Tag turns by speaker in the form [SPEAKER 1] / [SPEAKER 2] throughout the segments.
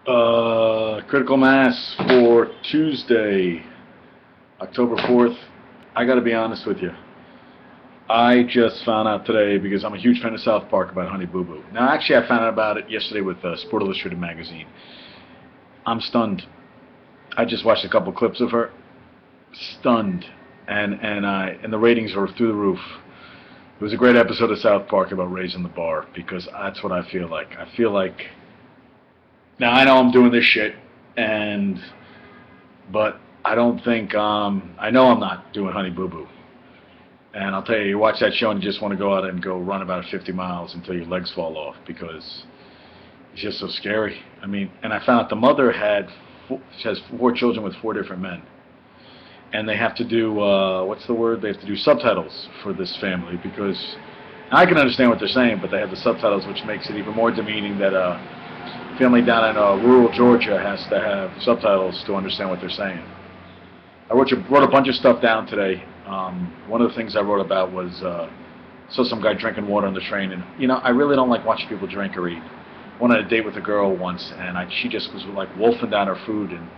[SPEAKER 1] Critical Mass for Tuesday, October 4th. I gotta be honest with you. I just found out today, because I'm a huge fan of South Park, about Honey Boo Boo. Now, actually, I found out about it yesterday with Sport Illustrated magazine. I'm stunned. I just watched a couple clips of her. Stunned. And the ratings are through the roof. It was a great episode of South Park about raising the bar, because that's what I feel like. I feel like, now I know I'm doing this shit, but I don't think, I know I'm not doing Honey Boo Boo. And I'll tell you, you watch that show and you just want to go out and go run about 50 miles until your legs fall off, because it's just so scary. I mean, and I found out the mother she has 4 children with 4 different men. And they have to do, what's the word? They have to do subtitles for this family, because I can understand what they're saying, but they have the subtitles, which makes it even more demeaning that family down in rural Georgia has to have subtitles to understand what they're saying. I wrote a bunch of stuff down today. One of the things I wrote about was saw some guy drinking water on the train, and I really don't like watching people drink or eat. I went on a date with a girl once, and she just was like wolfing down her food, and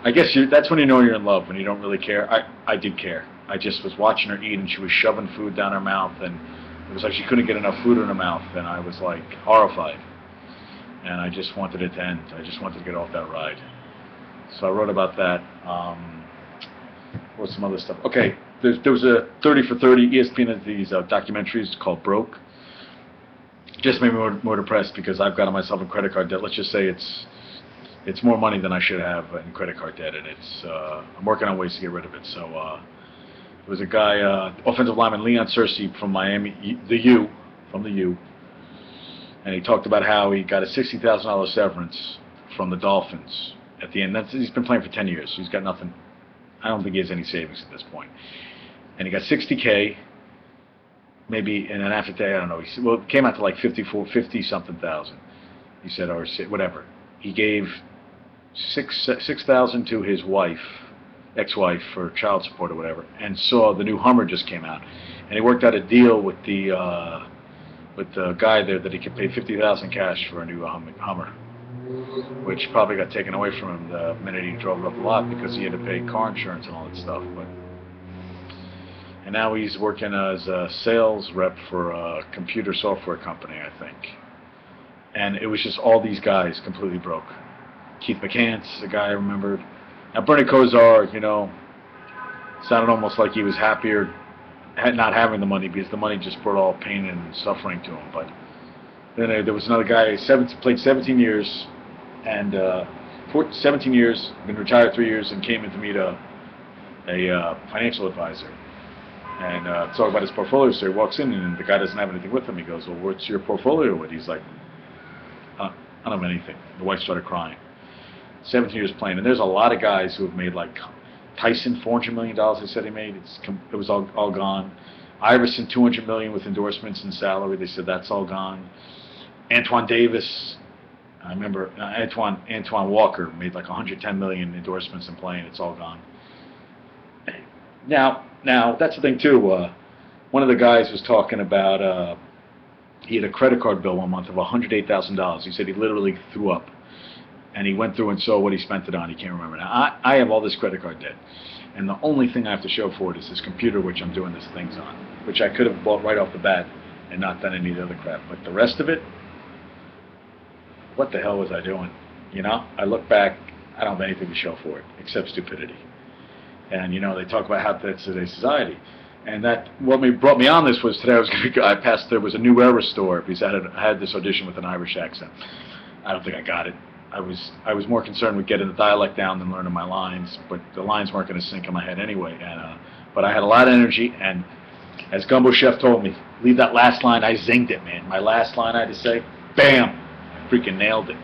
[SPEAKER 1] I guess that's when you know you're in love, when you don't really care. I did care. I just was watching her eat, and she was shoving food down her mouth, and it was like she couldn't get enough food in her mouth, and I was like horrified. And I just wanted it to end. I just wanted to get off that ride. So I wrote about that. What's some other stuff? Okay, there was a 30 for 30. ESPN has these documentaries called Broke. Just made me more depressed, because I've gotten myself in credit card debt. Let's just say it's more money than I should have in credit card debt, and I'm working on ways to get rid of it. So there was a guy, offensive lineman Leon Searcy from Miami, from the U. And he talked about how he got a $60,000 severance from the Dolphins at the end. He's been playing for 10 years. So he's got nothing. I don't think he has any savings at this point. And he got $60K, maybe, and then after that, I don't know. He said, well, it came out to like 50-something thousand. He said, or whatever. He gave $6,000 to his ex-wife, for child support or whatever, and saw the new Hummer just came out, and he worked out a deal with the guy there that he could pay $50,000 cash for a new Hummer, which probably got taken away from him the minute he drove it up the lot, because he had to pay car insurance and all that stuff. And now he's working as a sales rep for a computer software company, I think. And it was just all these guys completely broke. Keith McCants, the guy I remembered. Now Bernie Kosar, sounded almost like he was happier not having the money, because the money just brought all pain and suffering to him. But then there was another guy, played 17 years, and 17 years, been retired 3 years, and came in to meet a financial advisor and talk about his portfolio. So he walks in, and the guy doesn't have anything with him. He goes, well, what's your portfolio with? He's like, I don't have anything. The wife started crying. 17 years playing, and there's a lot of guys who have made, like Tyson, $400 million. They said he made. It was all gone. Iverson, $200 million with endorsements and salary. They said that's all gone. Antoine Davis, I remember Antoine Walker made like $110 million endorsements and playing. It's all gone. Now that's the thing too. One of the guys was talking about he had a credit card bill one month of $108,000. He said he literally threw up. And he went through and saw what he spent it on. He can't remember now. I have all this credit card debt, and the only thing I have to show for it is this computer, which I'm doing these things on, which I could have bought right off the bat and not done any of the other crap. But the rest of it, what the hell was I doing? I look back, I don't have anything to show for it except stupidity. And they talk about how that's today's society. And what brought me on this was today there was a New Era store, because I had this audition with an Irish accent. I don't think I got it. I was more concerned with getting the dialect down than learning my lines, but the lines weren't going to sink in my head anyway. But I had a lot of energy, and as Gumbo Chef told me, leave that last line. I zinged it, man. My last line I had to say, bam, I freaking nailed it.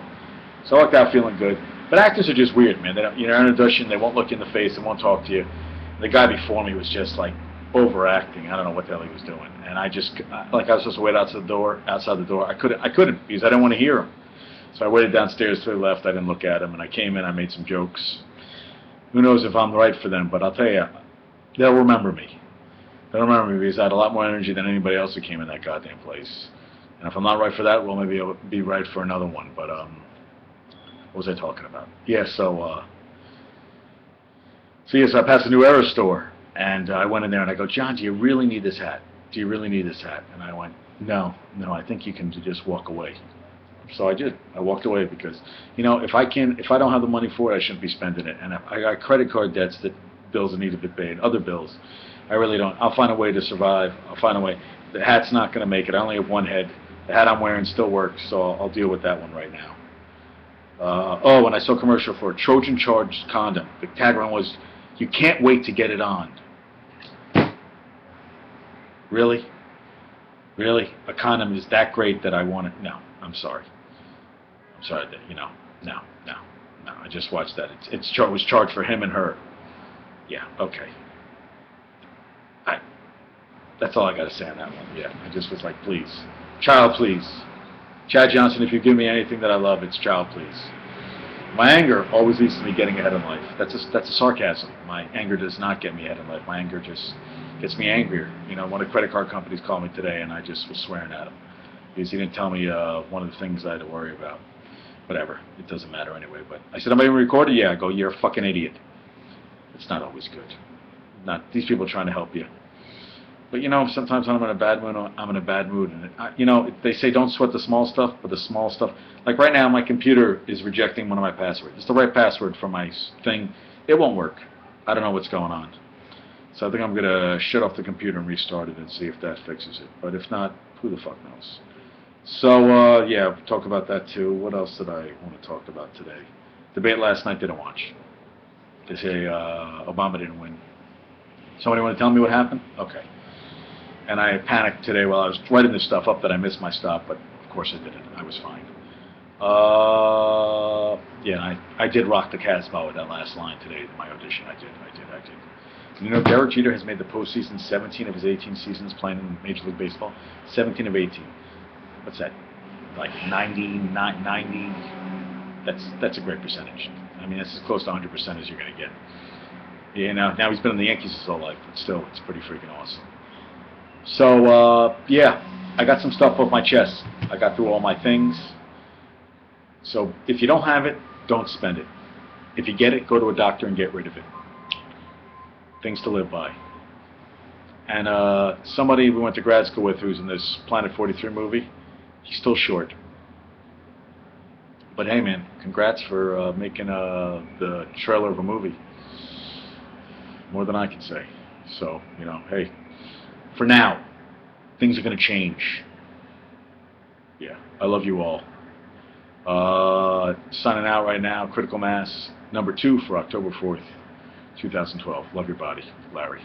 [SPEAKER 1] So I walked out feeling good. But actors are just weird, man. You're in an audition, they won't look you in the face, they won't talk to you. The guy before me was just like overacting. I don't know what the hell he was doing, and I was supposed to wait outside the door. I couldn't because I didn't want to hear him. So I waited downstairs to the left. I didn't look at him, and I came in. I made some jokes. Who knows if I'm right for them, but I'll tell you, they'll remember me. They'll remember me because I had a lot more energy than anybody else who came in that goddamn place. And if I'm not right for that, well, maybe I'll be right for another one. But What was I talking about? Yeah, so yes, I passed a New Era store, and I went in there and I go, John, do you really need this hat? Do you really need this hat? And I went, no, I think you can just walk away. So I did. I walked away because, if I don't have the money for it, I shouldn't be spending it. And if I got credit card debts bills that need to be paid, other bills, I really don't. I'll find a way to survive. I'll find a way. The hat's not going to make it. I only have one head. The hat I'm wearing still works, so I'll deal with that one right now. And I saw a commercial for a Trojan Charged condom. The tagline was, "You can't wait to get it on." Really? Really? A condom is that great that I want it? No, I'm sorry. I'm sorry that, no. I just watched that. It was charged for him and her. Yeah, okay. That's all I got to say on that one. Yeah, I just was like, please. Child, please. Chad Johnson, if you give me anything that I love, it's child, please. My anger always leads to me getting ahead in life. That's a sarcasm. My anger does not get me ahead in life. My anger just gets me angrier. One of the credit card companies called me today, and I just was swearing at him because he didn't tell me one of the things I had to worry about. Whatever. It doesn't matter anyway. But I said, am I even recorded? Yeah. I go, you're a fucking idiot. It's not always good. Not these people are trying to help you. But sometimes when I'm in a bad mood, I'm in a bad mood. And they say don't sweat the small stuff, but the small stuff. Like right now, my computer is rejecting one of my passwords. It's the right password for my thing. It won't work. I don't know what's going on. So I think I'm gonna shut off the computer and restart it and see if that fixes it. But if not, who the fuck knows? So yeah, talk about that too. What else did I want to talk about today? Debate last night, didn't watch. They say Obama didn't win. Somebody want to tell me what happened? Okay. And I panicked today while I was writing this stuff up that I missed my stop, but of course I didn't. I was fine. Yeah, I did rock the Casbah with that last line today in my audition. I did. Derek Jeter has made the postseason 17 of his 18 seasons playing in Major League Baseball. 17 of 18. What's that? Like 90. That's a great percentage. I mean, that's as close to 100% as you're going to get. Now he's been in the Yankees his whole life, but still, it's pretty freaking awesome. So, yeah, I got some stuff off my chest. I got through all my things. So if you don't have it, don't spend it. If you get it, go to a doctor and get rid of it. Things to live by. And somebody we went to grad school with who's in this Planet 43 movie, he's still short. But hey, man, congrats for making the trailer of a movie. More than I can say. So, hey, for now, things are going to change. Yeah, I love you all. Signing out right now, Critical Mass, number 2 for October 4th, 2012. Love your body, Larry.